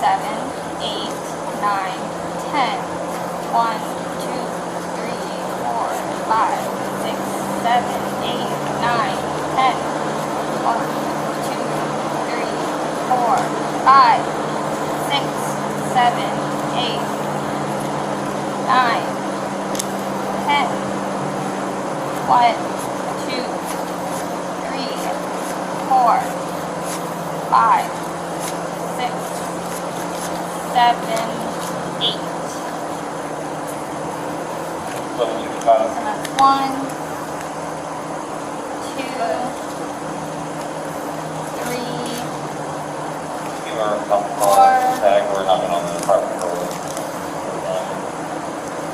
7, 8, 9, 10. 1, 2, 3, 4, 5, 6, 7, 8, 9, 10. 1, 2, 3, 4, 5, 6, 7, 8, 9, 10. 1, 2, 3, 4, 5, 6, 7, 8. So that's 1, 2, 3, 4,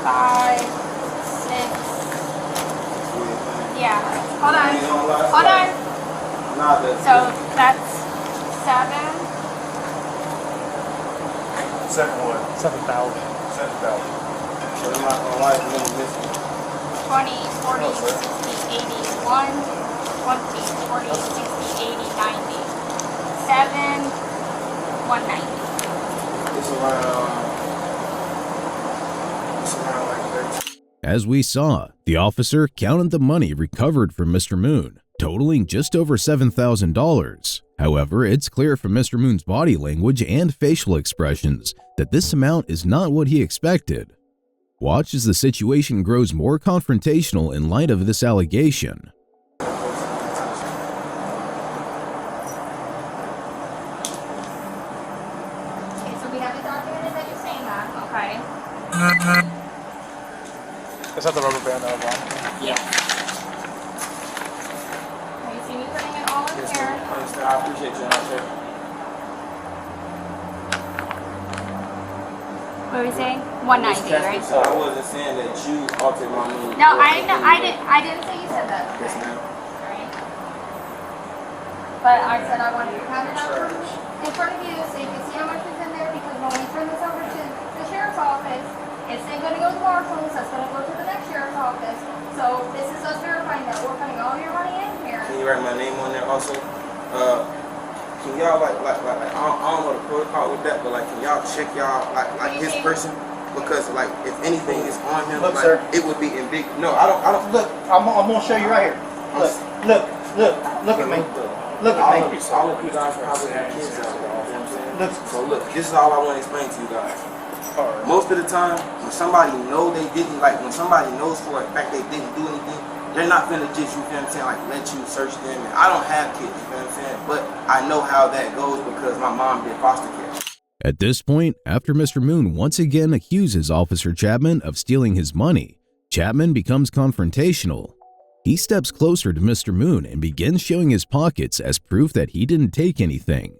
5, 6. Yeah. Hold on. Hold on. So that's 7. 7,000. 7,000. So I'm not gonna lie, I'm missing. 20, 40, 60, 80, 1, 20, 40, 60, 80, 90. 7, 190. It's around like 13. As we saw, the officer counted the money recovered from Mr. Moon, totaling just over $7,000. However, it's clear from Mr. Moon's body language and facial expressions that this amount is not what he expected. Watch as the situation grows more confrontational in light of this allegation. Okay, so we have it documented that you're saying that, okay? Is that the rubber band that I bought? Yeah. Okay, you see me putting it all in here. I appreciate you, sir. What are we saying? 190, right? So I wasn't saying that you altered my money. No, I didn't say you said that. Yes, ma'am. Right? But I said I wanted to have it up in front of you so you can see how much is in there, because when we turn this over to the sheriff's office, it's then going to go to the marshal's, that's going to go to the next sheriff's office. So this is us verifying that we're putting all your money in here. Can you write my name on there also? can y'all like I don't know the protocol with that, but like can y'all check y'all like his person? Because like if anything is on him, Look, like, sir. it would be in big. No, I don't. Look, I'm gonna show you right here. Look at me. Look at me. All of you guys probably have kids out there. You know what I'm saying? Look. So look, this is all I want to explain to you guys. Most of the time, when somebody know they didn't, like when somebody knows for a fact they didn't do anything, they're not gonna just, you feel what I'm saying, like let you search them. And I don't have kids, you feel what I'm saying, but I know how that goes because my mom did foster care. At this point, after Mr. Moon once again accuses Officer Chapman of stealing his money, Chapman becomes confrontational. He steps closer to Mr. Moon and begins showing his pockets as proof that he didn't take anything.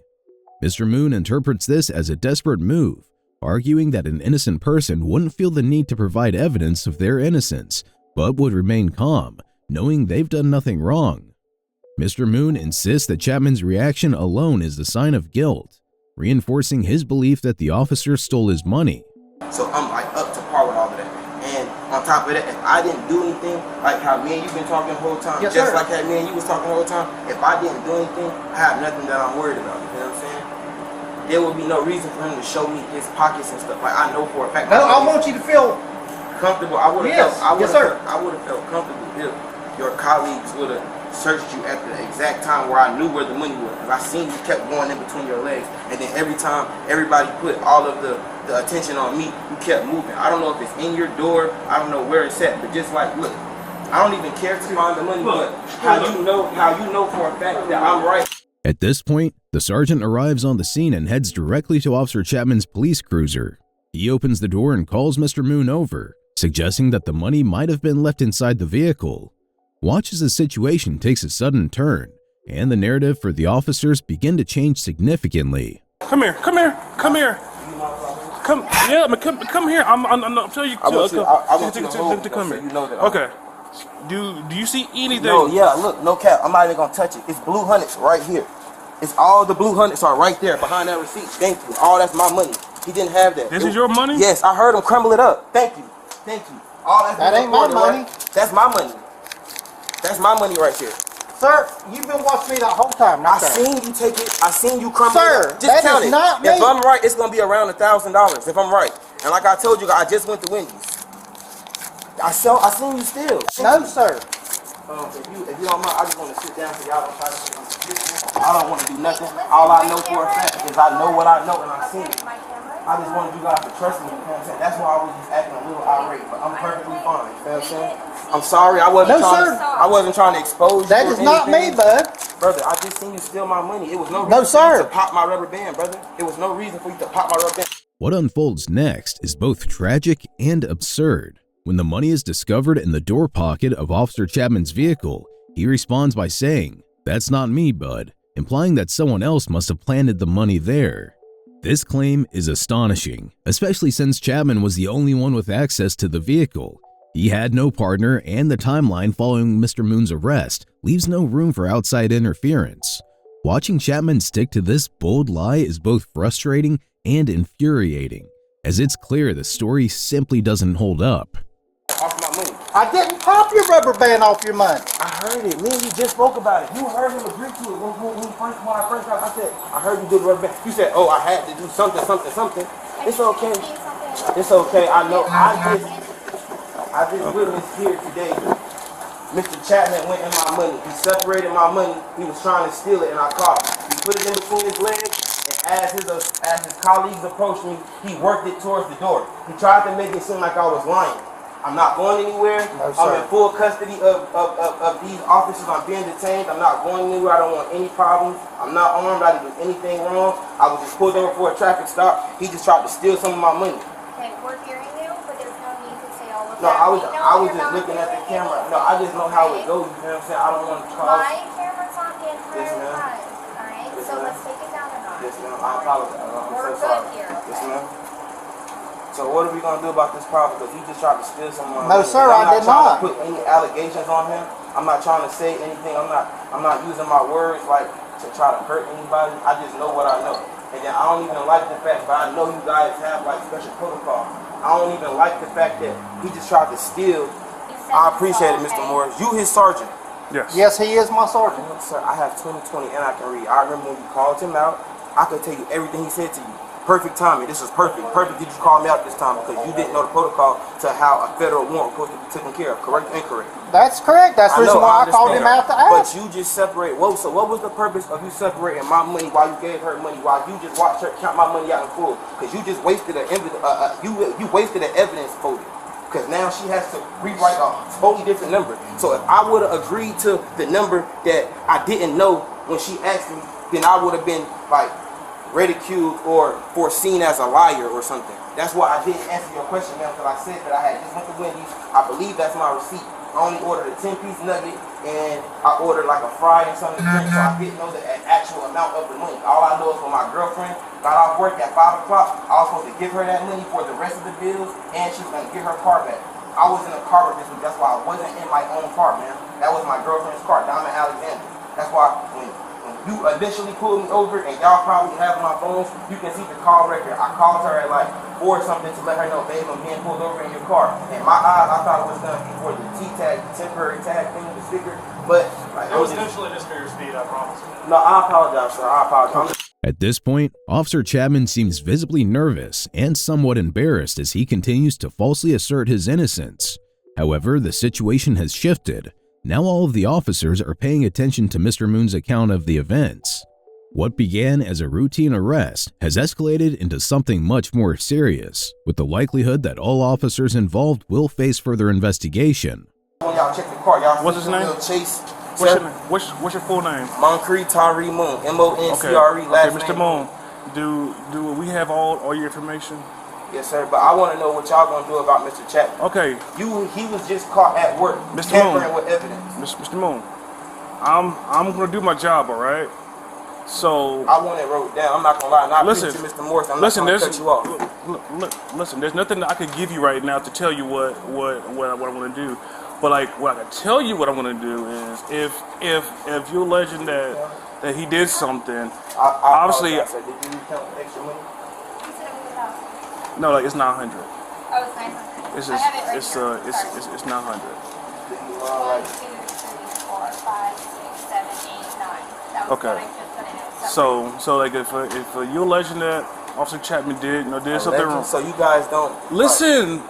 Mr. Moon interprets this as a desperate move, arguing that an innocent person wouldn't feel the need to provide evidence of their innocence, but would remain calm, knowing they've done nothing wrong. Mr. Moon insists that Chapman's reaction alone is the sign of guilt, reinforcing his belief that the officer stole his money. So I'm like up to par with all of that. And on top of that, if I didn't do anything, like how me and you been talking the whole time, Yes, just sir. like how me and you was talking the whole time, if I didn't do anything, I have nothing that I'm worried about. You know what I'm saying? There would be no reason for him to show me his pockets and stuff. Like I know for a fact. No, I want you to feel. Comfortable. I would have Yes, felt. yes, sir. I would have felt comfortable if your colleagues would have searched you at the exact time where I knew where the money was. Cause I seen you kept going in between your legs, and then every time everybody put all of the attention on me, you kept moving. I don't know if it's in your door. I don't know where it's at, but just like look, I don't even care to find the money, but how you know for a fact that I'm right. At this point, the sergeant arrives on the scene and heads directly to Officer Chapman's police cruiser. He opens the door and calls Mr. Moon over, suggesting that the money might have been left inside the vehicle. Watch as the situation takes a sudden turn, and the narrative for the officers begin to change significantly. Come here. Come, yeah, come here. I'm telling you. I want you to hold me, come so here. you know that Okay. Do you see anything? No, yeah, look, no cap. I'm not even gonna touch it. It's blue hundreds right here. It's all the blue hundreds are right there behind that receipt. Thank you. All that's my money. He didn't have that. This is your money? Yes, I heard him crumble it up. Thank you. Thank you. All that's That ain't my money. Right? That's my money. That's my money right there. Sir, you've been watching me the whole time. I seen you take it. I seen you crumble Sir, it up. Just that count is it. not me. If I'm right, it's gonna be around $1,000. If I'm right, and like I told you, I just went to Wendy's. I seen you steal. No, sir. If you don't mind, I just want to sit down so y'all don't try to. I don't want to do nothing. All I know for a fact is I know what I know and I seen it. I just wanted you guys to trust me. You know what I'm saying? That's why I was just acting a little irate, but I'm perfectly fine. You know what I'm saying? I'm sorry. I wasn't trying to expose you. That is not me, bud. Brother, I just seen you steal my money. It was no No, reason for you sir. to pop my rubber band, brother. It was no reason for you to pop my rubber band. What unfolds next is both tragic and absurd. When the money is discovered in the door pocket of Officer Chapman's vehicle, he responds by saying, "That's not me, bud," implying that someone else must have planted the money there. This claim is astonishing, especially since Chapman was the only one with access to the vehicle. He had no partner, and the timeline following Mr. Moon's arrest leaves no room for outside interference. Watching Chapman stick to this bold lie is both frustrating and infuriating, as it's clear the story simply doesn't hold up. Off my money. I didn't pop your rubber band off your money. I heard it. Me and you just spoke about it. You heard him agree to it when I first got. I said, I heard you did rubber band. You said, oh, I had to do something. It's okay. It's okay. I know. I just witnessed here today. Mr. Chapman went in my money. He separated my money. He was trying to steal it, and I caught him. He put it in between his legs, and as his colleagues approached me, he worked it towards the door. He tried to make it seem like I was lying. I'm not going anywhere. No, I'm in full custody of these officers. I'm being detained. I'm not going anywhere. I don't want any problems. I'm not armed. I didn't do anything wrong. I was just pulled over for a traffic stop. He just tried to steal some of my money. Okay, we're hearing you, but there's no need to say all of No, that. I was just looking at the camera. No, I just know how it goes. You know what I'm saying? I don't want to cause. My camera's on the entire Yes, ma'am. time, alright? Yes, So ma'am. let's take it down a notch. Yes, ma'am. I apologize. I'm We're so good sorry. here, Yes, okay? ma'am. So what are we gonna do about this problem? Because he just tried to steal some of my No, money. sir, I'm I did trying not. to put any allegations on him. I'm not trying to say anything. I'm not using my words like to try to hurt anybody. I just know what I know. And then I don't even like the fact, but I know you guys have like special protocol. I don't even like the fact that he just tried to steal. I appreciate it, Mr. Morris. You his sergeant. Yes. Yes, he is my sergeant. Sir, I have 20/20 and I can read. I remember when you called him out. I could tell you everything he said to you. Perfect timing. This is perfect. Perfect that you called me out this time because you didn't know the protocol to how a federal warrant was supposed to be taken care of. Correct or incorrect? That's correct. That's the reason why I called him out to But ask. you just separate. Whoa, so what was the purpose of you separating my money while you gave her money, while you just watched her count my money out in full? Because you just wasted you wasted an evidence folder. Because now she has to rewrite a totally different number. So if I would have agreed to the number that I didn't know when she asked me, then I would have been like ridiculed or foreseen as a liar or something. That's why I didn't answer your question, man, because I said that I had just went to Wendy's. I believe that's my receipt. I only ordered a 10-piece nugget and I ordered like a fry and something to drink, so I didn't know the actual amount of the money. All I know is when my girlfriend got off work at 5 o'clock, I was supposed to give her that money for the rest of the bills and she was going to get her car back. I was in a car with this week, that's why I wasn't in my own car, man. That was my girlfriend's car, Diamond Alexander. That's why when you initially pulled me over and y'all probably have my phones, you can see the call record. I called her at like 4 or something to let her know, babe, I'm being pulled over in your car. In my eyes, I thought it was going to be for the T-tag, the temporary tag thing, the sticker, but like, It was eventually just for your speed, I promise. No, I apologize, sir. I apologize. At this point, Officer Chapman seems visibly nervous and somewhat embarrassed as he continues to falsely assert his innocence. However, the situation has shifted. Now all of the officers are paying attention to Mr. Moon's account of the events. What began as a routine arrest has escalated into something much more serious, with the likelihood that all officers involved will face further investigation. When y'all check the car, y'all What's his name? Chase. What's your full name? Moncrief Tyree Moon. M-O-N-C-R-E. Okay, Last Mr. name. Moon, do we have all your information? Yes, sir. But I want to know what y'all gonna do about Mr. Chapman. Okay. He was just caught at work, Mr. tampering Moon. with evidence. Mr. Moon, I'm gonna do my job, all right? So I want it wrote down. I'm not gonna lie. Not listen, to Mr. Morris. I'm not gonna cut you off. Listen, there's nothing that I could give you right now to tell you what I want to do. But like, what I can tell you what I want to do is if you're alleging that he did something, obviously. Apologize, sir. Did you count the extra money? He said it was 1,000. No, like it's 900. Oh, it's 900. It's I have it right it's here. it's 900. 1, 2, 3, 4, 5, 6, 7, 8, 9. That was Okay. what I just put in. So like if you're alleging that Officer Chapman did something wrong. So you guys don't Listen.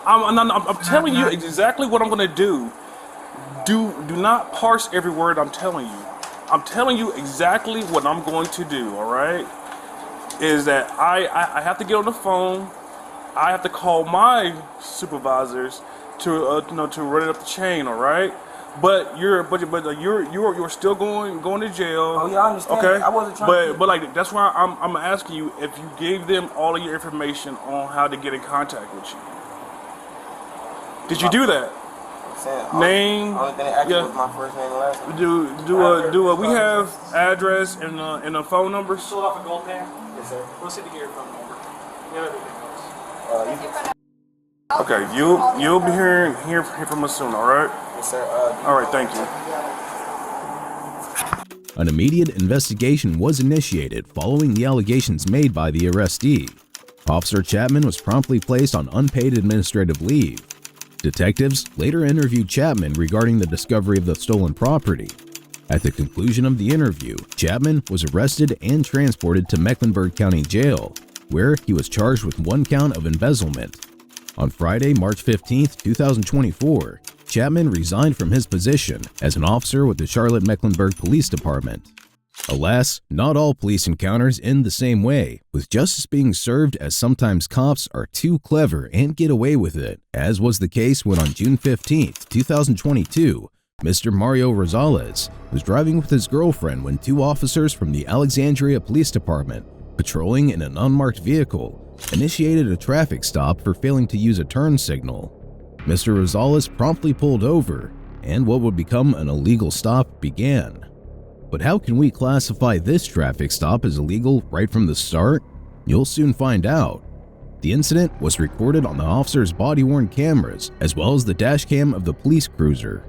I'm telling you exactly what I'm gonna do. Do not parse every word I'm telling you. I'm telling you exactly what I'm going to do. All right? Is that I have to get on the phone. I have to call my supervisors to to run it up the chain. All right? But you're still going to jail. Oh yeah, I understand. Okay. I wasn't trying But like that's why I'm asking you if you gave them all of your information on how to get in contact with you. Did you do that? Name. Only thing that actually was my first name and last name. Do we have address and a phone number? Sold off a gold pan. Yes, sir. We'll see to get your phone number. We have everything else. Okay, you'll be hearing from us soon. All right. Yes, sir. All right. Thank you. An immediate investigation was initiated following the allegations made by the arrestee. Officer Chapman was promptly placed on unpaid administrative leave. Detectives later interviewed Chapman regarding the discovery of the stolen property. At the conclusion of the interview, Chapman was arrested and transported to Mecklenburg County Jail, where he was charged with 1 count of embezzlement. On Friday, March 15, 2024, Chapman resigned from his position as an officer with the Charlotte-Mecklenburg Police Department. Alas, not all police encounters end the same way, with justice being served as sometimes cops are too clever and get away with it, as was the case when on June 15, 2022, Mr. Mario Rosalez was driving with his girlfriend when 2 officers from the Alexandria Police Department, patrolling in an unmarked vehicle, initiated a traffic stop for failing to use a turn signal. Mr. Rosalez promptly pulled over, and what would become an illegal stop began. But how can we classify this traffic stop as illegal right from the start? You'll soon find out. The incident was recorded on the officer's body-worn cameras as well as the dash cam of the police cruiser.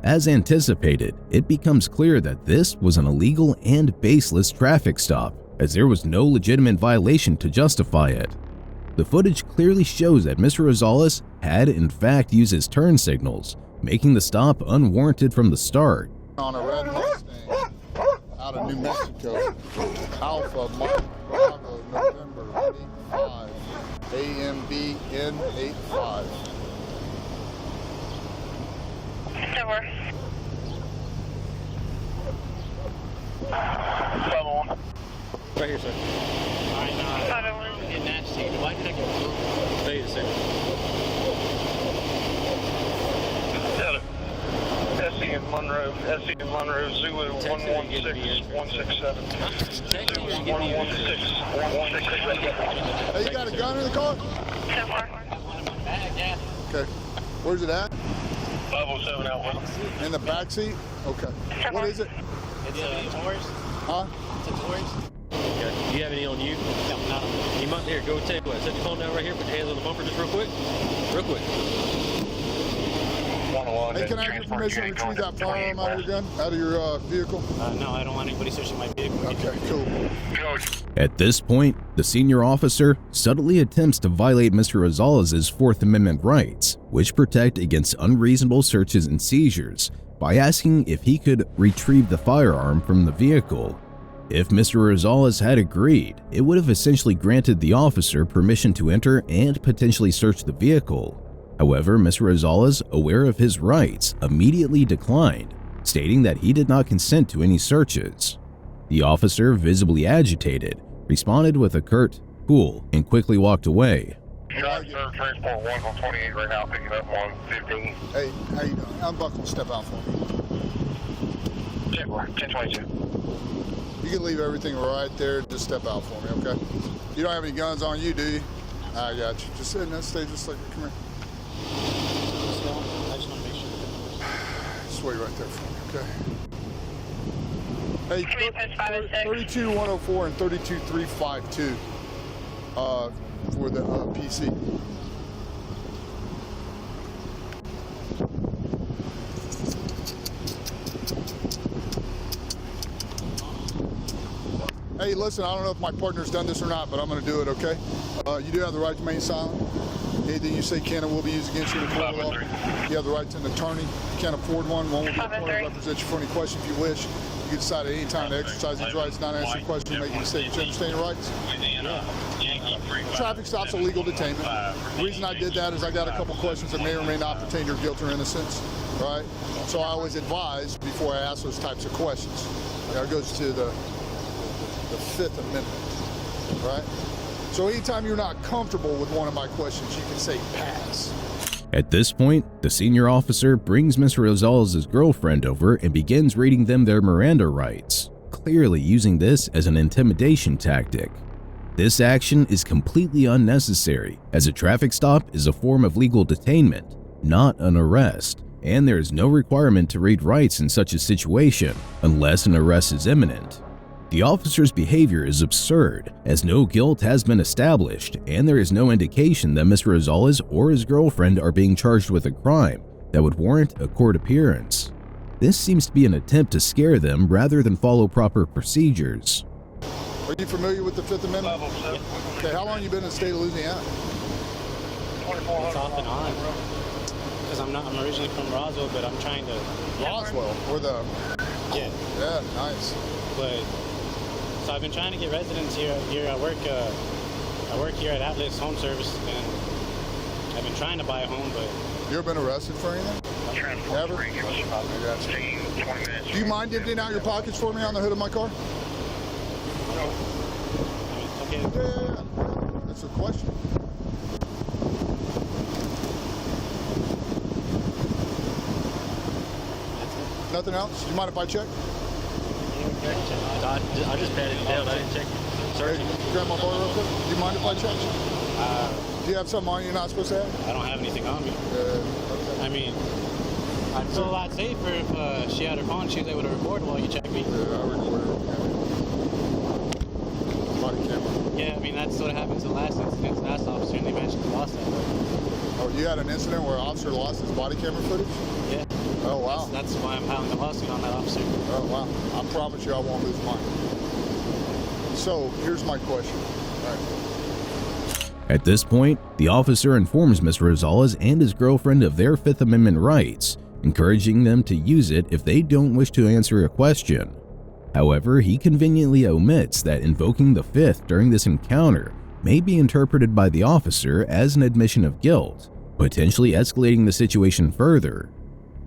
As anticipated, it becomes clear that this was an illegal and baseless traffic stop, as there was no legitimate violation to justify it. The footage clearly shows that Mr. Rosalez had in fact used his turn signals, making the stop unwarranted from the start. On a red Mustang out of New Mexico, Alpha Mike Bravo, November 85, AMBN 85. Right here, sir. Alright, now, I'm getting nasty. Why did I get through? Stay the same. SE in Monroe, Zulu 116167. Zulu 116167. Hey, you got a gun in the car? Okay. Where's it at? 507 out with In the back seat? Okay. What is it? It's a Taurus. Huh? It's a Taurus. Okay. Do you have any on you? No, not on me. You might here. Go take what? Set your phone down right here. Put your hands on the bumper just real quick. Real quick. Hey, can I have your permission to retrieve that firearm out of your gun, out of your vehicle? No, I don't want anybody searching my vehicle. Okay, cool. At this point, the senior officer subtly attempts to violate Mr. Rosalez's Fourth Amendment rights, which protect against unreasonable searches and seizures, by asking if he could retrieve the firearm from the vehicle. If Mr. Rosalez had agreed, it would have essentially granted the officer permission to enter and potentially search the vehicle. However, Mr. Rosalez, aware of his rights, immediately declined, stating that he did not consent to any searches. The officer, visibly agitated, responded with a curt, "Cool," and quickly walked away. Transport 1 on 28 right now, picking up 115. Hey, how you doing? Unbuckle and step out for me. 1022. You can leave everything right there. Just step out for me, okay? You don't have any guns on you, do you? I got you. Just sit in that stage, just like, come here. I just want to make sure. Just wait right there for me, okay? Hey, 32104 and 32352 for the PC. Hey, listen, I don't know if my partner's done this or not, but I'm going to do it, okay? You do have the right to remain silent. Anything you say can and will be used against you in the court of law. You have the right to an attorney. You can't afford one. One will be appointed to represent you for any question if you wish. You can decide at any time to exercise these rights, not answer questions, make a mistake. You understand your rights? Traffic stop's a legal detainment. The reason I did that is I got a couple questions that may or may not pertain to your guilt or innocence, right? So I always advise before I ask those types of questions. Now it goes to the Fifth Amendment, right? So anytime you're not comfortable with one of my questions, you can say pass. At this point, the senior officer brings Mr. Rosalez's girlfriend over and begins reading them their Miranda rights, clearly using this as an intimidation tactic. This action is completely unnecessary, as a traffic stop is a form of legal detainment, not an arrest, and there is no requirement to read rights in such a situation unless an arrest is imminent. The officer's behavior is absurd, as no guilt has been established and there is no indication that Mr. Rosalez or his girlfriend are being charged with a crime that would warrant a court appearance. This seems to be an attempt to scare them rather than follow proper procedures. Are you familiar with the Fifth Amendment? Okay, how long have you been in the state of Louisiana? It's off and on. Because I'm originally from Roswell, but I'm trying to... Roswell, or the... Yeah. Yeah, nice. But... So I've been trying to get residents here. I work here at Atlas Home Service, and I've been trying to buy a home, but... You ever been arrested for anything? Ever? Do you mind emptying out your pockets for me on the hood of my car? Okay. Yeah. That's a question. Nothing else? Do you mind if I check? I just patted it down. I didn't check. Hey, grab my bar real quick. Do you mind if I check? Do you have something on you you're not supposed to have? I don't have anything on me. Okay. I mean, I'd feel a lot safer if she had her phone. She was able to record while you check me. Yeah, I recorded it. Body camera. Yeah, I mean, that's what happened to the last incident. The last officer, and they mentioned he lost that. Oh, you had an incident where an officer lost his body camera footage? Yeah. Oh, wow. That's why I'm filing a lawsuit on that officer. Oh, wow. I promise you I won't lose mine. So, here's my question. All right. At this point, the officer informs Mr. Rosalez and his girlfriend of their Fifth Amendment rights, encouraging them to use it if they don't wish to answer a question. However, he conveniently omits that invoking the Fifth during this encounter may be interpreted by the officer as an admission of guilt, potentially escalating the situation further.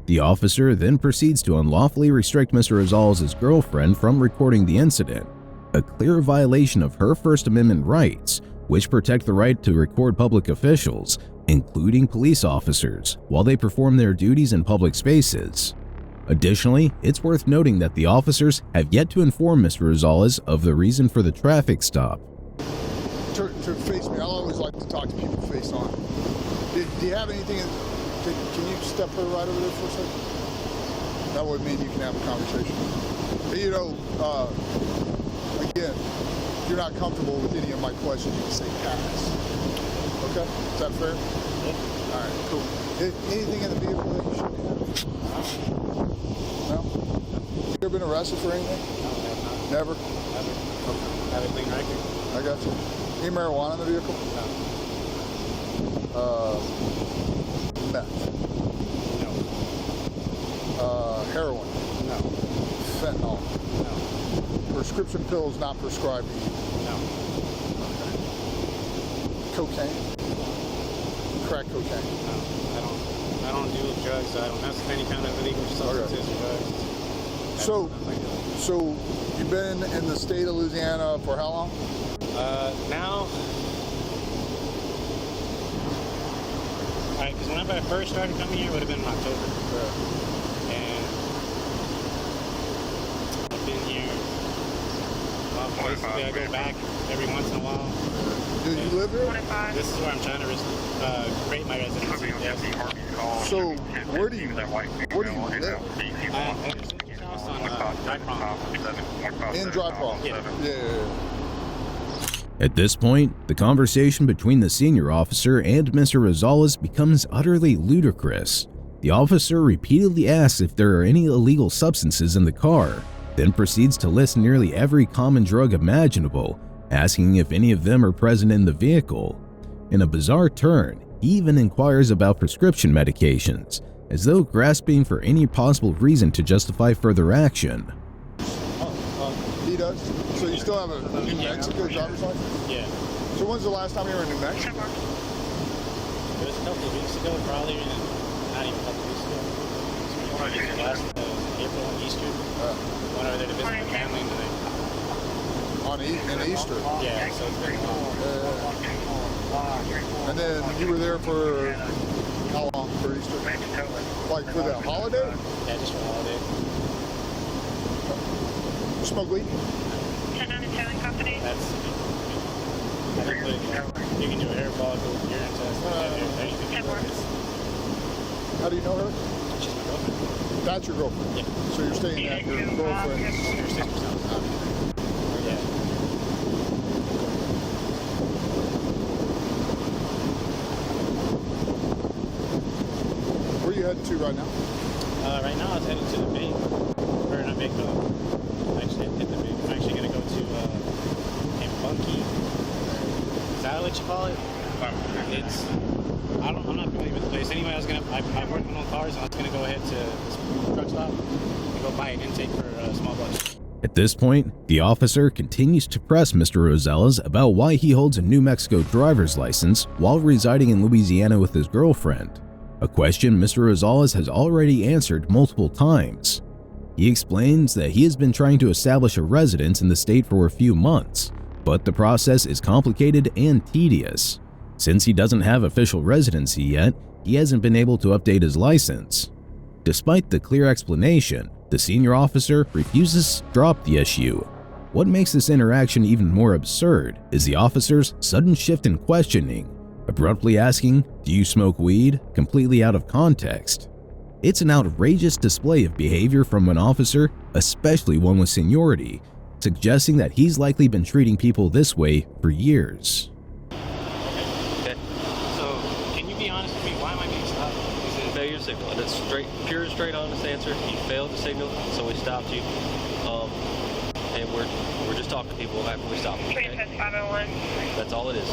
The officer then proceeds to unlawfully restrict Mr. Rosalez's girlfriend from recording the incident, a clear violation of her First Amendment rights, which protect the right to record public officials, including police officers, while they perform their duties in public spaces. Additionally, it's worth noting that the officers have yet to inform Mr. Rosalez of the reason for the traffic stop. To face me, I always like to talk to people face on. Do you have anything, can you step her right over there for a second? That would mean you can have a conversation. You know, again, if you're not comfortable with any of my questions, you can say pass. Okay? Is that fair? Yeah. All right, cool. Anything in the vehicle that you should have? No? You ever been arrested for anything? No, Never? never. Okay. Have a clean record. I got you. Any marijuana in the vehicle? No. Meth. No. Heroin. No. Fentanyl. No. Prescription pills not prescribed to you. No. Cocaine. Crack cocaine. No. I don't do drugs. I don't mess with any kind of illegal substances or drugs. So you've been in the state of Louisiana for how long? Now, alright, because whenever I first started coming here, it would have been in October. And I've been here, well, basically I go back every once in a while. Do you live here? This is where I'm trying to create my residency. Yes. So where do you live? On Dry Prom. In Dry Prom? Yeah. At this point, the conversation between the senior officer and Mr. Rosalez becomes utterly ludicrous. The officer repeatedly asks if there are any illegal substances in the car, then proceeds to list nearly every common drug imaginable, asking if any of them are present in the vehicle. In a bizarre turn, he even inquires about prescription medications, as though grasping for any possible reason to justify further action. He does? So you still have a New Mexico driver's license? Yeah. So when's the last time you were in New Mexico? It was a couple of weeks ago, probably, not even a couple of weeks ago. Last April on Easter. Went over there to visit my family In Easter? Yeah, so it's been long. And then you were there for how long for Easter? Like for the holiday? Yeah, just for the holiday. You smoke weed? That's you can do a hair follicle, urine test, anything. How do you know her? She's my girlfriend. That's your girlfriend? Yeah. So you're staying at your girlfriend's? Her sister's house. Yeah. Where are you heading to right now? Right now I was heading to the bank. Or not bank, actually hit the bank. I'm actually going to go to Funky. Is that what you call it? I'm not familiar with the place. Anyway, I work on cars, and I was going to go ahead to this truck stop and go buy an intake for a small bunch. At this point, the officer continues to press Mr. Rosalez about why he holds a New Mexico driver's license while residing in Louisiana with his girlfriend, a question Mr. Rosalez has already answered multiple times. He explains that he has been trying to establish a residence in the state for a few months, but the process is complicated and tedious. Since he doesn't have official residency yet, he hasn't been able to update his license. Despite the clear explanation, the senior officer refuses to drop the issue. What makes this interaction even more absurd is the officer's sudden shift in questioning, abruptly asking, "Do you smoke weed?" completely out of context. It's an outrageous display of behavior from an officer, especially one with seniority, suggesting that he's likely been treating people this way for years. Okay. So, can you be honest with me? Why am I being stopped? Is it failure to signal, and it's pure and straight honest answer. You failed to signal, so we stopped you. And we're just talking to people after we stop them. Okay? That's all it is.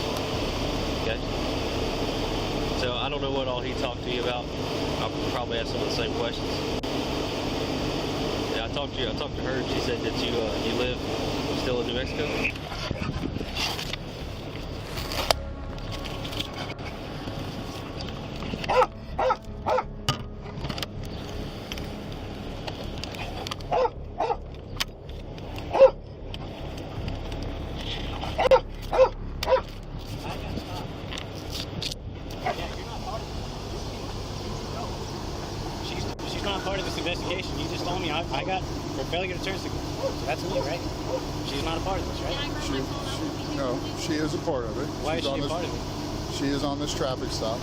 Okay. So I don't know what all he talked to you about. I'll probably ask some of the same questions. Yeah, I talked to her, and she said that you live still in New Mexico. She's not part of this investigation. You just told me I got for failure to turn signal. So that's me, right? She's not a part of this, right? No, she is a part of it. Why is she a part of it? She is on this traffic stop.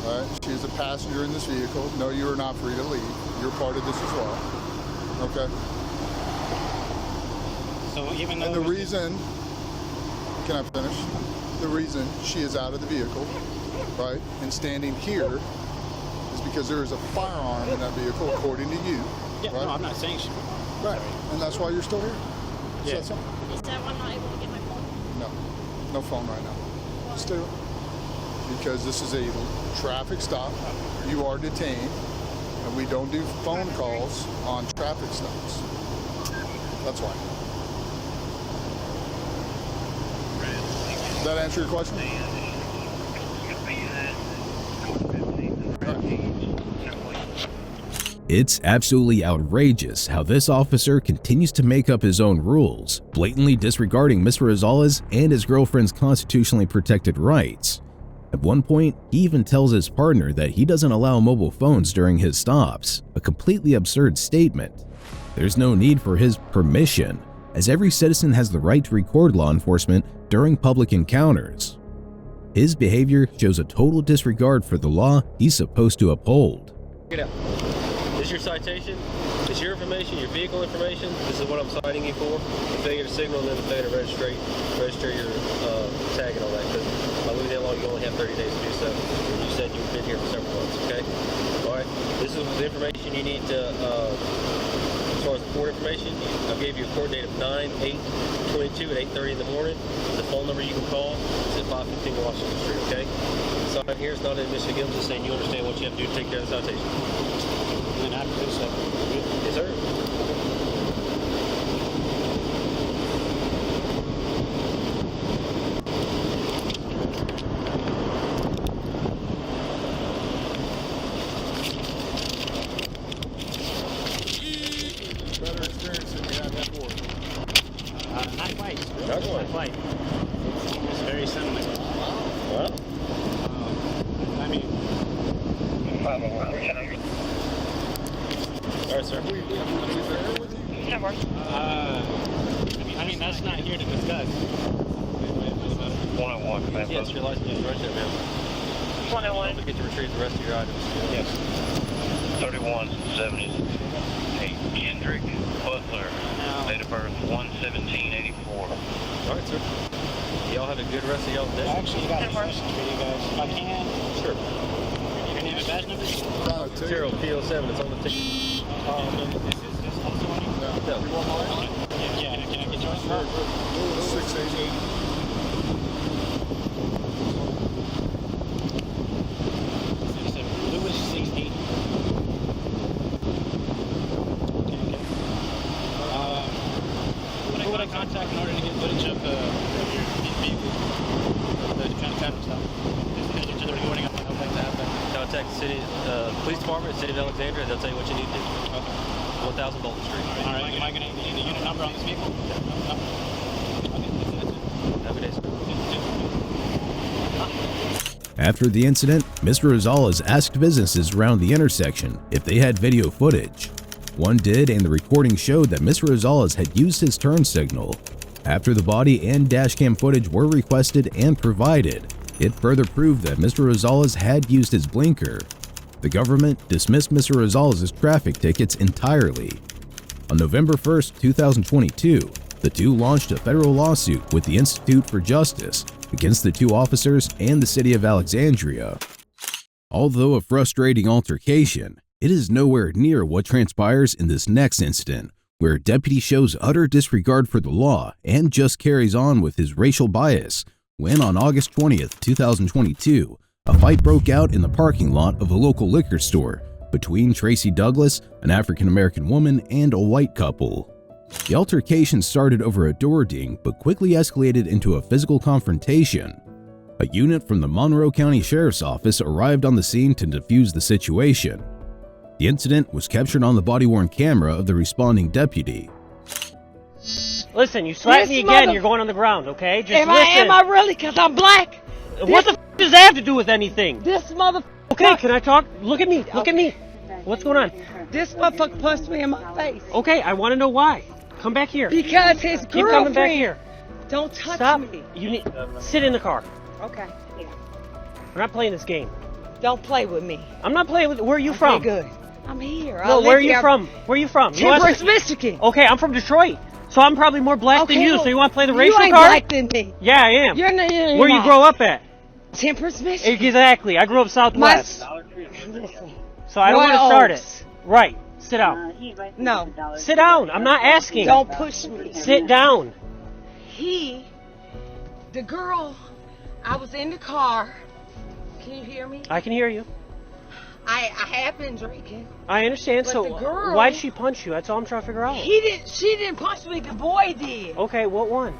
All right. She is a passenger in this vehicle. No, you are not free to leave. You're part of this as well. Okay. So even though. And the reason, can I finish? The reason she is out of the vehicle, right, and standing here is because there is a firearm in that vehicle, according to you. Yeah, right? no, I'm not saying she. Right. And that's why you're still here. Yeah. Is that simple? Is that why I'm not able to get my phone? No. No phone right now. Stay. Because this is a traffic stop. You are detained, and we don't do phone calls on traffic stops. That's why. Does that answer your question? It's absolutely outrageous how this officer continues to make up his own rules, blatantly disregarding Mr. Rosalez and his girlfriend's constitutionally protected rights. At one point, he even tells his partner that he doesn't allow mobile phones during his stops, a completely absurd statement. There's no need for his permission, as every citizen has the right to record law enforcement during public encounters. His behavior shows a total disregard for the law he's supposed to uphold. Get out. This is your citation. This is your information, your vehicle information. This is what I'm citing you for. The failure to signal and then the failure to register your tag and all that. Because by Louisiana law, you only have 30 days to do so. And you said you've been here for several months. Okay. All right. This is the information you need to. As far as the court information, I gave you a court date of 9/8/22 at 8:30 in the morning. The phone number you can call is at 515 Washington Street. Okay. The sign here is not in Michigan. I'm just saying you understand what you have to do to take care of the citation. And after this, yes, sir. Better experience than we had before. not quite. Not quite. It's very similar. Well, I mean. All right, sir. I mean, that's not here to discuss. 101, command. Yes, your license is right there, ma'am. 101. Don't forget to retrieve the rest of your items. Yes. 3170. Hey, Kendrick Butler. Date of birth 1/17/84. All right, sir. Y'all have a good rest of y'all's day. I actually got a question for you guys. If I can. Sure. Your name and badge number? 0P07. It's on the ticket. Is this also on you? No. Yeah, can I get yours? 680. Lewis 60. Who would I contact in order to get footage of the vehicle? The traffic stop. Just into the recording, I'd like to have that. Contact the city police department, City of Alexandria. They'll tell you what you need to do. Okay. 1000 Bolton Street. All right. Am I going to need the unit number on this vehicle? Yeah. Okay. Have a good day, sir. After the incident, Mr. Rosalez asked businesses around the intersection if they had video footage. One did, and the recording showed that Mr. Rosalez had used his turn signal. After the body and dashcam footage were requested and provided, it further proved that Mr. Rosalez had used his blinker. The government dismissed Mr. Rosalez's traffic tickets entirely. On November 1st, 2022, the two launched a federal lawsuit with the Institute for Justice against the two officers and the City of Alexandria. Although a frustrating altercation, it is nowhere near what transpires in this next incident, where a deputy shows utter disregard for the law and just carries on with his racial bias when on August 20th, 2022, a fight broke out in the parking lot of a local liquor store between Tracy Douglas, an African-American woman, and a white couple. The altercation started over a door ding but quickly escalated into a physical confrontation. A unit from the Monroe County Sheriff's Office arrived on the scene to defuse the situation. The incident was captured on the body-worn camera of the responding deputy. Listen, you slapped me again, you're going on the ground, okay? Just listen. Am I really? Because I'm black? What the f does that have to do with anything? This mother. Okay, can I talk? Look at me, look at me. What's going on? This motherfucker punched me in my face. Okay, I want to know why. Come back here. Because his girlfriend. Keep coming back here. Don't touch Stop. me. You need sit in the car. Okay. Yeah. We're not playing this game. Don't play with me. I'm not playing with. Where are you from? Good. I'm here. No, where are you from? Where are you from? Timber's, Michigan. Okay, I'm from Detroit. So I'm probably more black than you. So you want to play the racial card? You ain't black than me. Yeah, I am. You're where you grow up at? Timber's, Michigan. Exactly. I grew up Southwest. So I don't want to start it. Right. Sit down. No. Sit down. I'm not asking. Don't push me. Sit down. The girl, I was in the car. Can you hear me? I can hear you. I have been drinking. I understand. But So the girl, why'd she punch you? That's all I'm trying to figure out. She didn't punch me. The boy did. Okay, what one?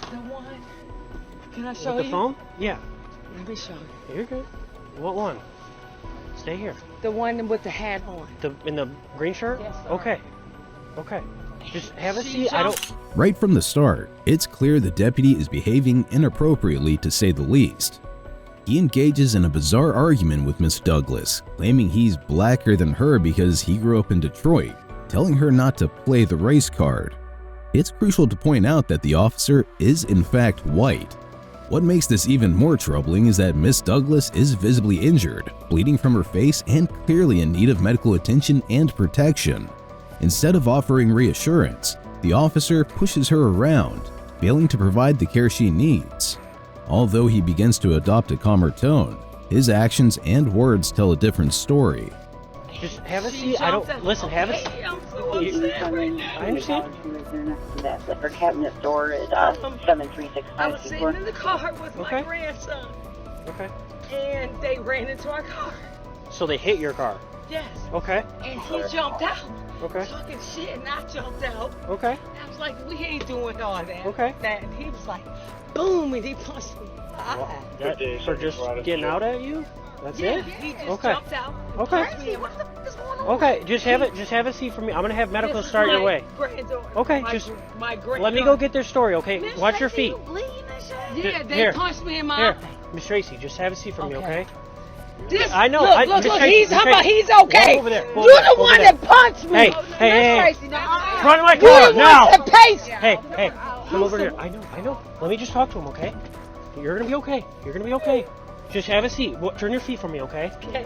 The one. Can I show With you? the phone? Yeah. Let me show you. You're good. What one? Stay here. The one with the hat on. In the green shirt? Yes, sir. Okay. Okay. Just have a seat. I don't. Right from the start, it's clear the deputy is behaving inappropriately to say the least. He engages in a bizarre argument with Miss Douglas, claiming he's blacker than her because he grew up in Detroit, telling her not to play the race card. It's crucial to point out that the officer is in fact white. What makes this even more troubling is that Miss Douglas is visibly injured, bleeding from her face and clearly in need of medical attention and protection. Instead of offering reassurance, the officer pushes her around, failing to provide the care she needs. Although he begins to adopt a calmer tone, his actions and words tell a different story. Just have a seat. I don't. Listen, have a seat. I understand. That liquor cabinet door at 736. I was sitting in the car with my Okay. grandson. Okay. And they ran into our car. So they hit your car. Yes. Okay. And he jumped out. Okay. Talking shit, and I jumped out. Okay. I was like, we ain't doing all that. Okay. And he was like, boom, and he punched me. So just getting out at you? That's it? He just Okay. jumped out. Okay. Punched me. What the fuck is going on? Okay, just have a seat for me. I'm gonna have medical This is start your my way. granddaughter. Okay, My just granddaughter. let me go get their story, okay? Miss Watch your Tracy, feet. you bleeding and shit? Yeah, they Here. punched me in my Here, eye. Miss Tracy, just have a seat for me, okay? This, I know. Look, Miss Tracy, he's Miss how about Tracy, he's okay. go over there, go You're over there, the go one over that there. punched me. Hey, Miss hey, Tracy, front of my You're car the now. one that paced. Hey, come over here. I know. Let me just talk to him, okay? You're gonna be okay. You're gonna be okay. Just have a seat. Turn your feet for me, okay? Okay.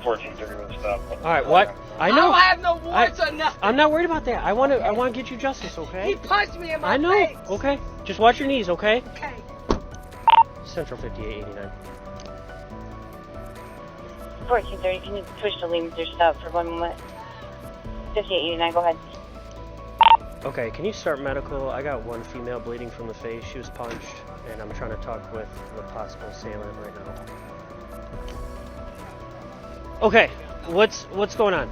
1431 stop. All right, what? I know. I don't have no warrants or nothing. I'm not worried about that. I want to get you justice, okay? He punched me in my I know. face. Okay. Just watch your knees, okay? Okay. Central 5889. 1430, can you push the limiter stop for 1 moment? 5889, go ahead. Okay, can you start medical? I got one female bleeding from the face. She was punched, and I'm trying to talk with the possible assailant right now. Okay, what's going on?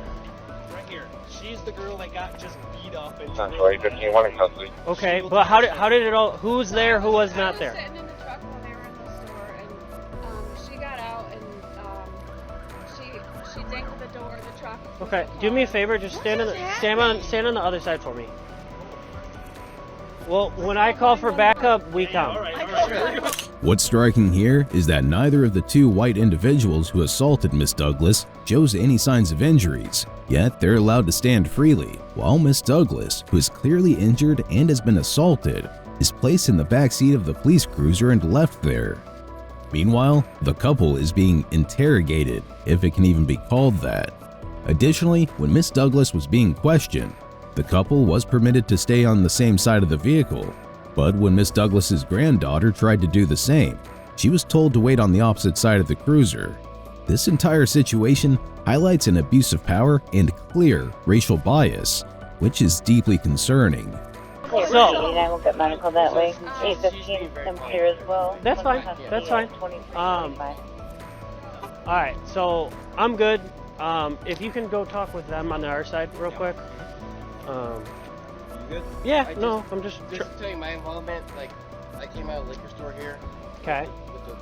Right here. She's the girl that got just beat up and. Central 851 in custody. Okay, but how did it all? Who's there? Who was not there? Sitting in the truck while they were in the store, and she got out and she dinged the door of the truck. Okay, do me a favor. Just stand on the other side for me. Well, when I call for backup, we come. What's striking here is that neither of the two white individuals who assaulted Miss Douglas shows any signs of injuries, yet they're allowed to stand freely, while Miss Douglas, who is clearly injured and has been assaulted, is placed in the backseat of the police cruiser and left there. Meanwhile, the couple is being interrogated, if it can even be called that. Additionally, when Miss Douglas was being questioned, the couple was permitted to stay on the same side of the vehicle, but when Miss Douglas's granddaughter tried to do the same, she was told to wait on the opposite side of the cruiser. This entire situation highlights an abuse of power and clear racial bias, which is deeply concerning. So, I will get medical that way. 815 comes here as well. That's fine. That's fine. Alright, so I'm good. If you can go talk with them on the other side real quick. You good? Yeah, no, I'm just to tell you my involvement, like, I came out of the liquor store here. Okay. With the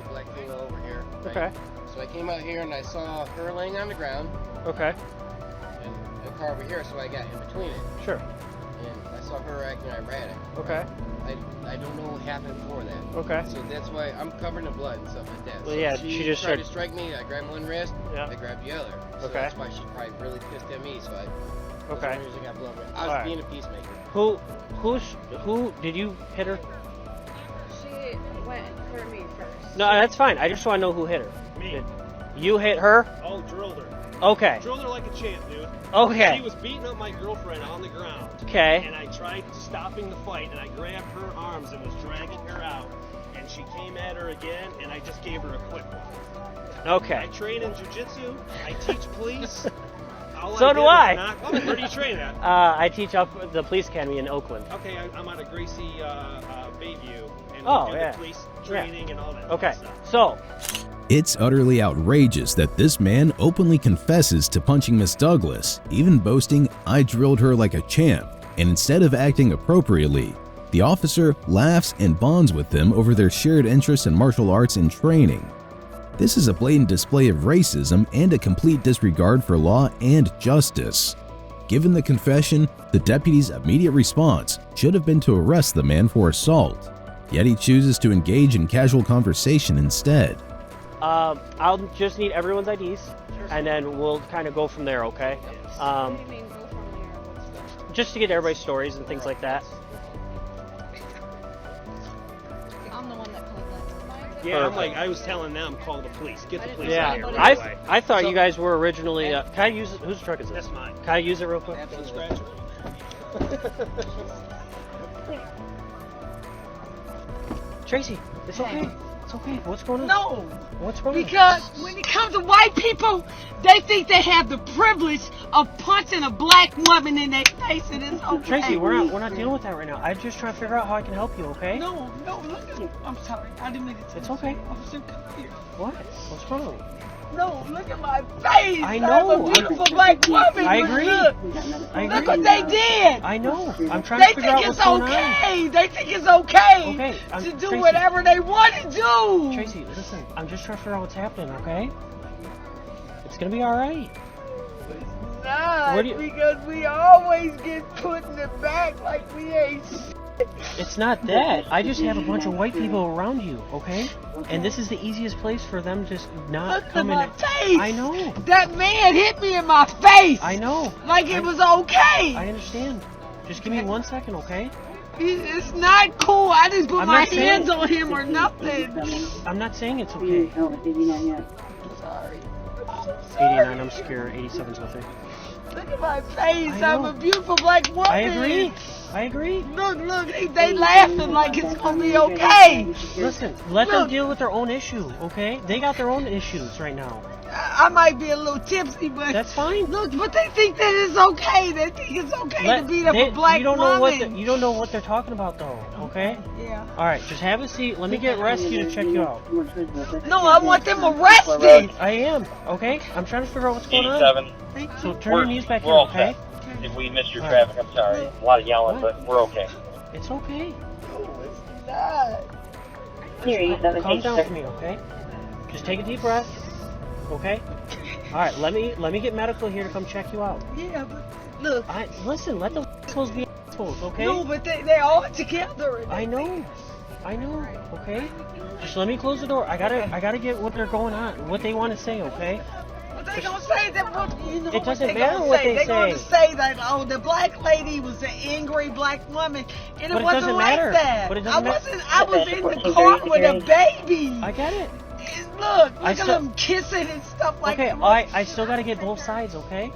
black female over here. Right? Okay. So I came out here and I saw her laying on the ground. Okay. And a car over here, so I got in between it. Sure. And I saw her acting erratic. Okay. I don't know what happened before that. Okay. So that's why I'm covered in blood and stuff like that. Well, so yeah, she just tried started to strike me. I grabbed one wrist. Yeah. I grabbed the other. So Okay. that's why she's probably really pissed at me. So I. Okay. I got blood. I was being a peacemaker. Who did you hit her? She went for me first. No, that's fine. I just want to know who hit her. Me. You hit her? Oh, drilled her. Okay. Drilled her like a champ, dude. Okay. She was beating up my girlfriend on the ground. Okay. And I tried stopping the fight, and I grabbed her arms and was dragging her out. And she came at her again, and I just gave her a quick one. Okay. I train in jiu-jitsu. I teach police. So do I. Where do you train at? I teach up the police academy in Oakland. Okay, I'm out of Gracie, Bayview, and Oh, we do yeah. the police training and all that. Okay, stuff. so It's utterly outrageous that this man openly confesses to punching Miss Douglas, even boasting, "I drilled her like a champ," and instead of acting appropriately, the officer laughs and bonds with them over their shared interest in martial arts and training. This is a blatant display of racism and a complete disregard for law and justice. Given the confession, the deputy's immediate response should have been to arrest the man for assault, yet he chooses to engage in casual conversation instead. I'll just need everyone's IDs, and then we'll kind of go from there, okay? What do you mean, go from there? What's Just to get everybody's stories and things like that. I'm the one that called that. Yeah, I'm like, I was telling them, call the police. Get the police Yeah, out here right away. I thought you guys were originally. Can I use it? Whose truck is this? That's mine. Can I use it real quick? Absolutely. Tracy, it's okay. It's okay. What's going on? No, What's wrong? because when it comes to white people, they think they have the privilege of punching a black woman in their face, and it's okay. Tracy, we're not dealing with that right now. I'm just trying to figure out how I can help you. Okay? No, look at me. I'm sorry. I didn't mean to. It's okay. Officer, come here. What? What's wrong? No, look at my face. I know. I'm a beautiful black woman. I agree. Look, I agree. look what they did. I know. I'm trying They to figure out think what's it's going okay. They think it's okay, to do Tracy. whatever they want to do. Tracy, listen. I'm just trying to figure out what's happening. Okay? It's gonna be all right. Not because we always get put in the back like we ain't shit. It's not that. I just have a bunch of white people around you, okay? And this is the easiest place for them to just not Look come at in. my face. I know. That man hit me in my face. I know. Like it was okay. I understand. Just give me 1 second, okay? It's not cool. I didn't put I'm my not saying- hands on him or nothing. I'm not saying it's okay. Sorry. 89, I'm scared. 87's with me. Look at my face. I I'm know. a beautiful black woman. I agree. I agree. Look, they laughing like it's gonna be okay. Listen, let them Look. deal with their own issue, okay? They got their own issues right now. I might be a little tipsy, but that's fine. Look, but they think that it's okay. They think it's okay to beat up a black you don't woman. know what you don't know what they're talking about though, okay? Yeah. All right, just have a seat. Let me get rescue to check you out. No, I want them arrested. I am, okay? I'm trying to figure out what's going on. 87. So turn your knees back in, We're all okay? set. If we missed your All right. traffic, I'm sorry. A lot of yelling, but we're okay. It's okay. Here, Calm down for me, okay? Just take a deep breath, okay? All right, let me get medical here to come check you out. Yeah, but look. Listen, let the assholes be assholes, okay? No, but they all together. I know, okay? Just let me close the door. I gotta get what they're going on, what they want to say, okay? But they gonna say that. You know It doesn't what they matter gonna what say. they They're gonna say. say that the black lady was an angry black woman, and But it it wasn't doesn't like matter. that. But it doesn't matter. I was in the car with a baby. I get it. Look I at still- them kissing and stuff like Okay, that. I still gotta get both sides, okay?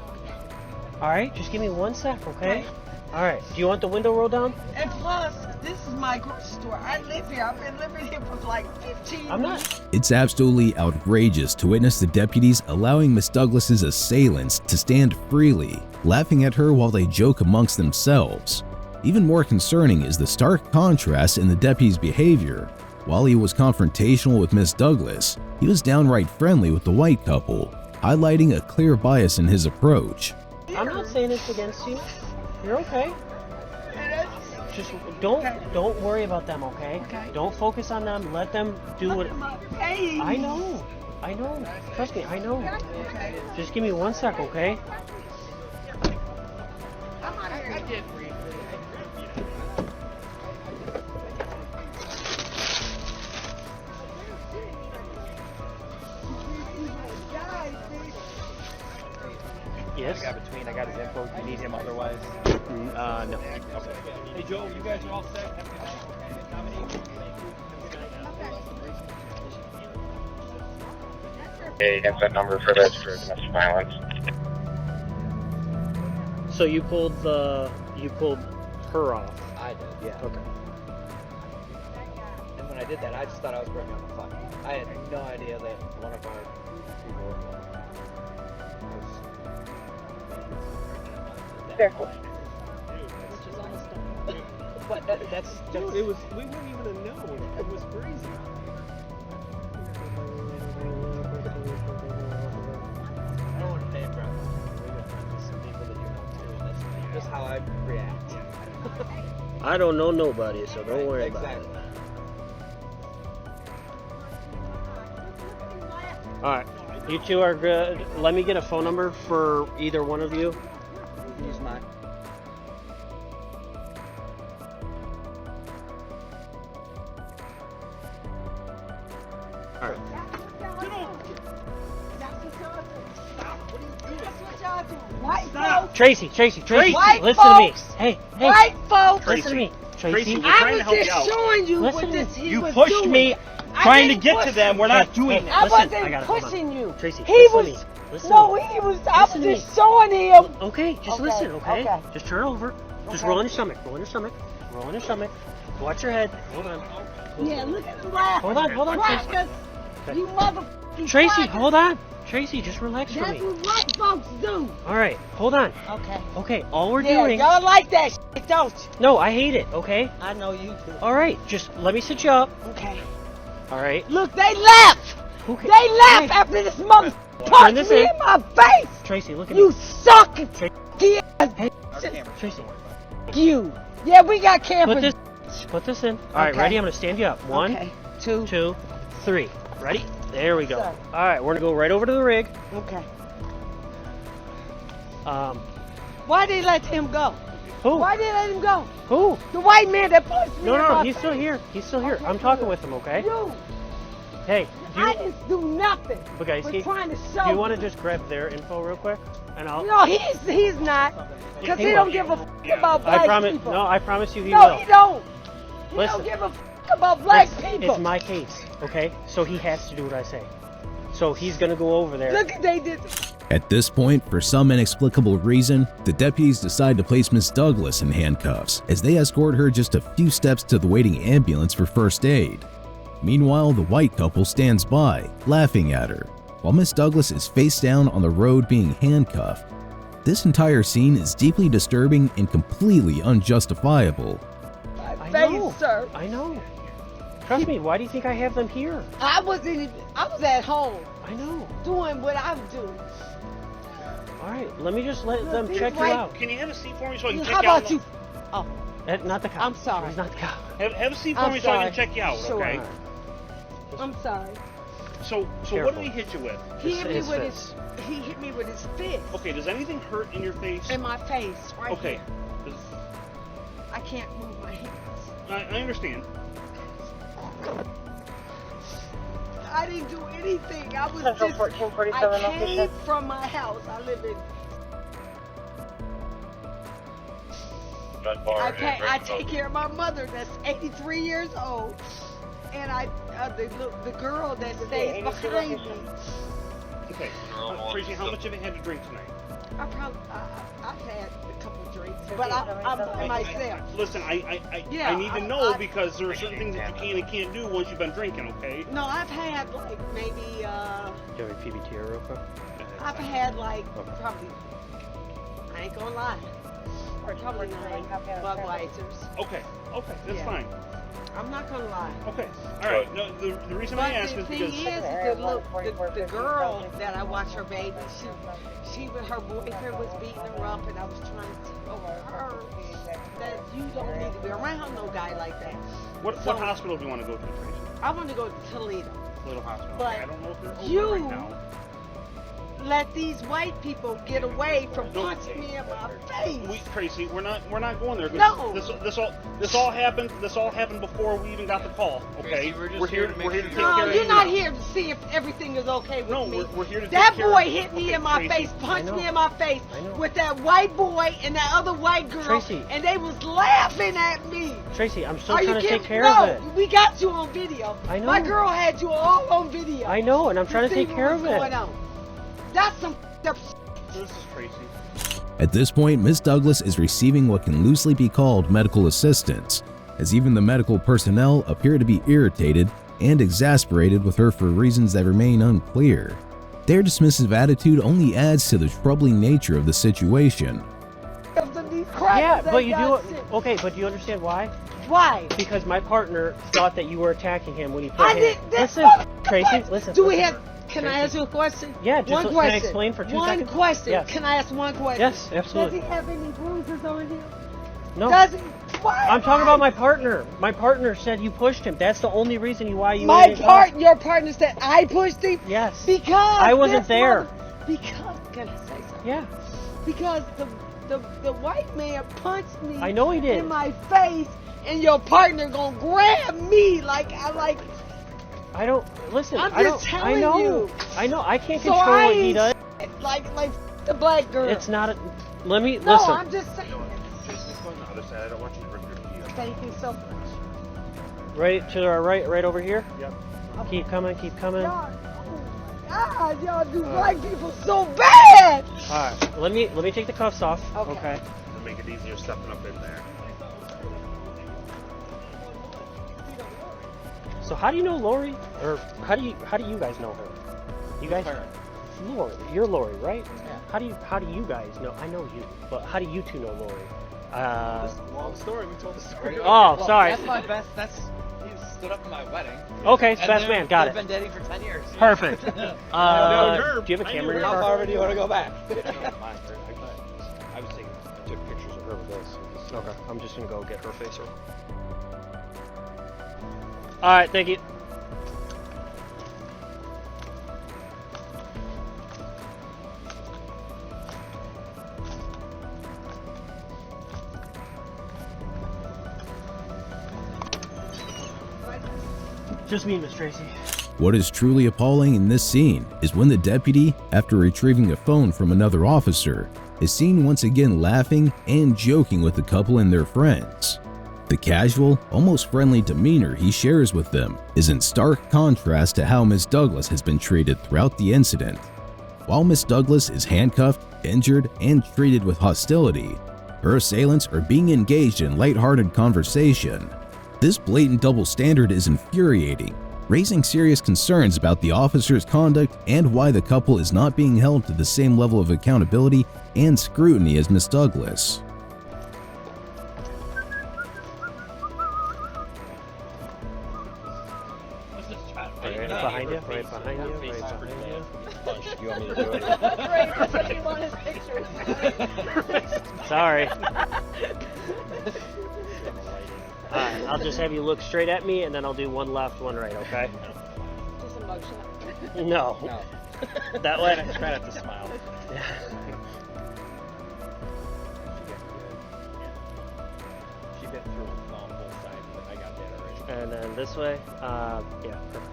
Alright, just give me 1 sec, okay? Alright, do you want the window rolled down? And plus, this is my grocery store. I live here. I've been living here for like 15 years. It's absolutely outrageous to witness the deputies allowing Miss Douglas's assailants to stand freely, laughing at her while they joke amongst themselves. Even more concerning is the stark contrast in the deputy's behavior. While he was confrontational with Miss Douglas, he was downright friendly with the white couple, highlighting a clear bias in his approach. I'm not saying it's against you. You're okay. Just don't worry about them, okay? Don't focus on them. Let them do what. I know. Trust me, I know. Just give me 1 sec, okay? I did read. Yes. I got his info. You need him otherwise. No. Okay. Hey Joe, you guys are all set. Okay, have that number for this for domestic violence. So you pulled her off. I did, yeah. Okay. And when I did that, I just thought I was bringing up a fuck. I had no idea that one of our people was. But that's it was. We wouldn't even have known. It was crazy. I don't want to pay for it. We're gonna find some people that you know too. That's just how I react. I don't know nobody, so don't worry about it. Alright, you two are good. Let me get a phone number for either one of you. Use mine. Alright. Tracy, White listen to me. folks. Hey. White folks. Listen to me. Tracy, I was just showing you what this he was pushed doing. me trying to get to them. We're not doing that. I Listen, I wasn't got it, hold on. pushing you. Tracy, He listen was. to me. Listen No, to me. he was. I was Listen to just showing him. Okay, just Okay, listen, okay? okay. Just turn over. Just Okay. roll in your stomach. Roll in your stomach. Watch your head. Hold on. Yeah, look at him laugh. Hold on, Tracy. Crackers. Okay. You motherfucking Tracy, crackers. hold on. Tracy, just relax for That's me. what white folks do. All right, hold on. Okay. Okay, all we're Yeah, doing. y'all like that shit, don't you? No, I hate it. Okay. I know you do. All right, just let me sit you up. Okay. All right. Look, they laugh. Okay. They laugh after this mother Turn punched this me in. in my face. Tracy, look at You me. suck. Hey, Tracy. You. Yeah, we got cameras. Put this in. All right, Okay. ready? I'm gonna stand you up. One, Okay. Two. 2, 3. Ready? There we go. Sir. All right, we're gonna go right over to the rig. Okay. Why did they let him go? Who? Why did they let him go? Who? The white man that punched me. No, in my he's face. still here. He's still here. I'm talking with him, okay? You. Hey, I didn't do nothing. Okay, We're see, trying to show do you want to just grab their info real quick? And I'll. No, he's not. Because he don't give a f about black I promise. people. No, I promise you he No, will. he don't. He Listen. don't give a f about black people. It's my case, okay? So he has to do what I say. So he's gonna go over there. Look, they did. At this point, for some inexplicable reason, the deputies decide to place Miss Douglas in handcuffs as they escort her just a few steps to the waiting ambulance for first aid. Meanwhile, the white couple stands by, laughing at her, while Miss Douglas is face down on the road being handcuffed. This entire scene is deeply disturbing and completely unjustifiable. I Face, know. sir. I know. Trust me. Why do you think I have them here? I was at home. I know. Doing what I would do. All right, let me just let them these check you white- out. Can you have a seat for me so I can check How you out? about you? Oh, Not the cop. I'm sorry. He's not the cop. Have a seat for I'm me so I sorry. can check you out, Sure. okay? I'm sorry. So what Careful. did he hit you with? He hit me his with fist. he hit me with his fist. Okay, does anything hurt in your face? In my face, right Okay. here. I can't move my hands. I understand. I didn't do anything. I was Central just. 1447 I came location. from my house. I live in. I take care of my mother that's 83 years old, and the girl that stays behind me. Okay. Tracy, how much have you had to drink tonight? I've had a couple drinks, but I'm by myself. Listen, I Yeah, need to know because there are certain things that you can and can't do once you've been drinking, okay? No, I've had like maybe, Do you have a PBT real quick? I've had like probably, I ain't gonna lie, probably 9 Budweisers. Okay, that's fine. I'm not gonna lie. Okay, all right. No, the reason I ask is because the girl that I watch her baby, her boyfriend was beating her up, and I was trying to tell her that you don't need to be around no guy like that. What hospital do you want to go to, Tracy? I want to go to Toledo. Toledo Hospital. But I don't know if they're open you right now. let these white people get away from punching me in my face. Tracy, we're not going there. No. This all happened before we even got the call. Okay. Tracy, we're here to take care No, of you're you. not here to see if everything is okay with me. No, we're here to That take care boy of hit me in my Tracy. face, punched me in my face with that white boy and that other white girl, Tracy. and they was laughing at me. Tracy, I'm still Are you trying to take kidding? care of it. No, we got you on video. I know. My girl had you all on video. I know, and I'm trying to see take care what's of it. going on. That's some up This is Tracy. At this point, Miss Douglas is receiving what can loosely be called medical assistance, as even the medical personnel appear to be irritated and exasperated with her for reasons that remain unclear. Their dismissive attitude only adds to the troubling nature of the situation. Yeah, but you do. Okay, but do you understand why? Why? Because my partner thought that you were attacking him when he put his. Listen, Tracy, listen. Do we listen. have? Can I ask you a question? Yeah, just one can question. I explain for 2 one seconds? question. Yes. Can I ask one question? Yes, absolutely. Does he have any bruises on him? No. Does he? Why? I'm talking about my partner. My partner said you pushed him. That's the only reason why you. Your partner said I pushed him. Yes. Because I wasn't there. Because can I say something? Yeah. Because the white man punched me. I know he did. In my face, and your partner gonna grab me like. I don't listen. I'm I just don't. telling I know. you. I know. I can't So control I what he ain't does. Like the black girl. It's not a. Let me No, listen. I'm just saying. Tracy, let's go on the other side. I don't want you to rip your feet. Thank you so much. Right to our right over here. Yep. Keep coming. Keep coming. Y'all do white people so bad. All right. Let me take the cuffs off. Okay. To make it easier stepping up in there. So how do you know Lori? Or how do you guys know her? You guys? Lori. You're Lori, right? Yeah. How do you guys know? I know you, but how do you two know Lori? This is a long story. We told the story. Oh, Well, sorry. That's my best. You stood up at my wedding. Okay, And best man. Got We've it. been dating for 10 years. Perfect. Do you have a camera in your How car? far do you want to go back? I took pictures of her with this. Okay. I'm just gonna go get her face. All right. Thank you. Just me, Miss Tracy. What is truly appalling in this scene is when the deputy, after retrieving a phone from another officer, is seen once again laughing and joking with the couple and their friends. The casual, almost friendly demeanor he shares with them is in stark contrast to how Miss Douglas has been treated throughout the incident. While Miss Douglas is handcuffed, injured, and treated with hostility, her assailants are being engaged in lighthearted conversation. This blatant double standard is infuriating, raising serious concerns about the officer's conduct and why the couple is not being held to the same level of accountability and scrutiny as Miss Douglas. Right behind you. Right behind you. Right behind you. You want me to do it? Great, that's what you want his pictures. Sorry. Alright, I'll just have you look straight at me and then I'll do one left, one right, okay? Just a mugshot. No. That way. Try not to smile. She bit through on both sides, but I got that already. And then this way. Yeah, perfect.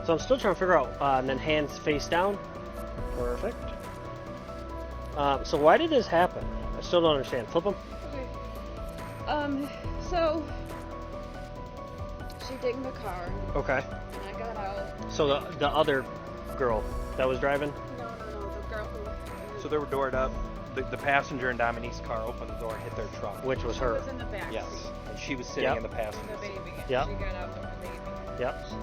So I'm still trying to figure out, and then hands face down. Perfect. So why did this happen? I still don't understand. Flip them. So she did in the car. Okay. And I got out. So the other girl that was driving? No. So they were doored up. The passenger in Dominique's car opened the door and hit their truck. Which was her. She was in the back Yes. seat. And she was sitting Yep. in the passenger The baby. And Yep. she got out with the baby. Yep. She's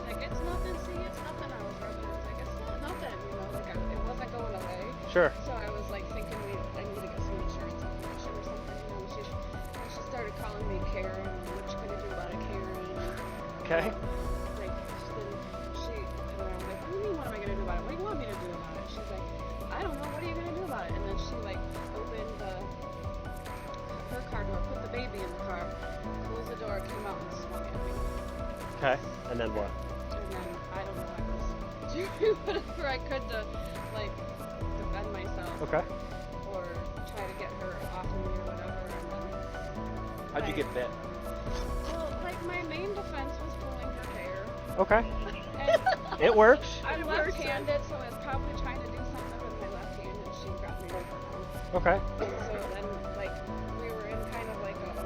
like, it's nothing, see, it's nothing. I was rubbing it. I was like, it's not nothing, you know, like it wasn't going away. Sure. So I was like thinking I need to get some insurance information or something, you know. She started calling me Karen, and what you gonna do about it, Karen? Okay. Like, and I'm like, what do you mean, what am I gonna do about it? What do you want me to do about it? She's like, I don't know, what are you gonna do about it? And then she like opened her car door, put the baby in the car, closed the door, came out and swung at me. Okay. And then what? And then I don't know, I was doing whatever I could to like defend myself. Okay. Or try to get her off of me or whatever. And then How'd you get bit? well, like my main defense was pulling her hair. Okay. And It works. I'm left-handed, so I was probably trying to do something with my left hand, and she got me right down. Okay. So then, like, we were in kind of like a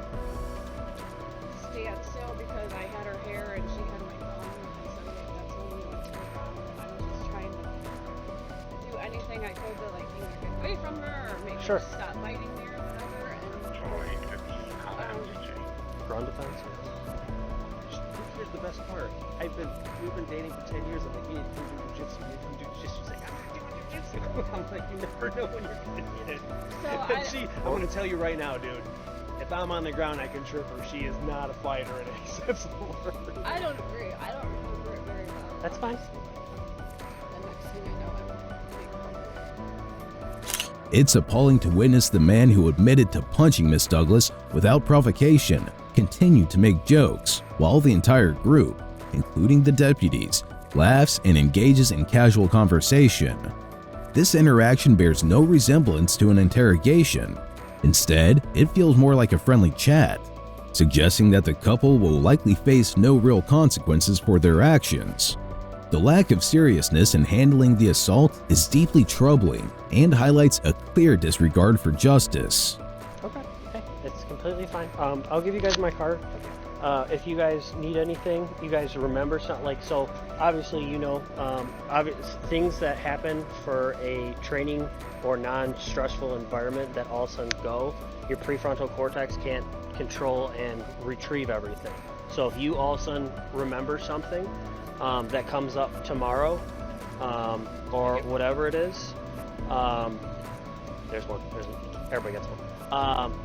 standstill because I had her hair and she had my thumb, and so like, that's when we went to the ground, and I was just trying to do anything I could to like either get away from her or make Sure. her stop biting me or whatever. And Ground defense. Here's the best part. We've been dating for 10 years. I'm like, you can do jujitsu, you can do jujitsu. She's like, I'm not doing jujitsu. I'm like, you never know when you're gonna get it. So I'm gonna tell you right now, dude. If I'm on the ground, I can trip her. She is not a fighter in any sense of the word. I don't agree. I don't remember it very well. That's fine. The next thing I know, I'm being punched. It's appalling to witness the man who admitted to punching Miss Douglas without provocation continue to make jokes while the entire group, including the deputies, laughs and engages in casual conversation. This interaction bears no resemblance to an interrogation. Instead, it feels more like a friendly chat, suggesting that the couple will likely face no real consequences for their actions. The lack of seriousness in handling the assault is deeply troubling and highlights a clear disregard for justice. Okay. It's completely fine. I'll give you guys my card. If you guys need anything, you guys remember something like, so obviously, you know, things that happen for a training or non-stressful environment that all of a sudden go, your prefrontal cortex can't control and retrieve everything. So if you all of a sudden remember something that comes up tomorrow, or whatever it is, there's one. Everybody gets one.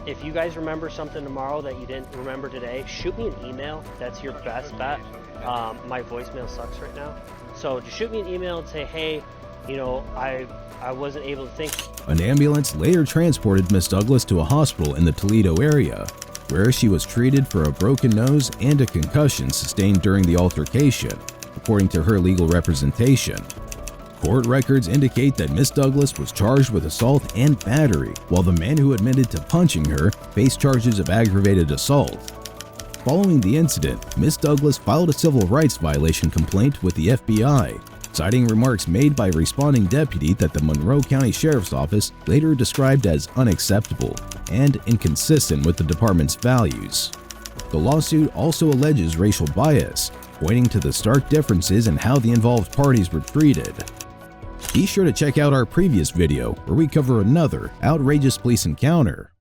If you guys remember something tomorrow that you didn't remember today, shoot me an email. That's your best bet. My voicemail sucks right now. So just shoot me an email and say, hey, you know, I wasn't able to think. An ambulance later transported Miss Douglas to a hospital in the Toledo area, where she was treated for a broken nose and a concussion sustained during the altercation, according to her legal representation. Court records indicate that Miss Douglas was charged with assault and battery, while the man who admitted to punching her faced charges of aggravated assault. Following the incident, Miss Douglas filed a civil rights violation complaint with the FBI, citing remarks made by a responding deputy that the Monroe County Sheriff's Office later described as unacceptable and inconsistent with the department's values. The lawsuit also alleges racial bias, pointing to the stark differences in how the involved parties were treated. Be sure to check out our previous video where we cover another outrageous police encounter.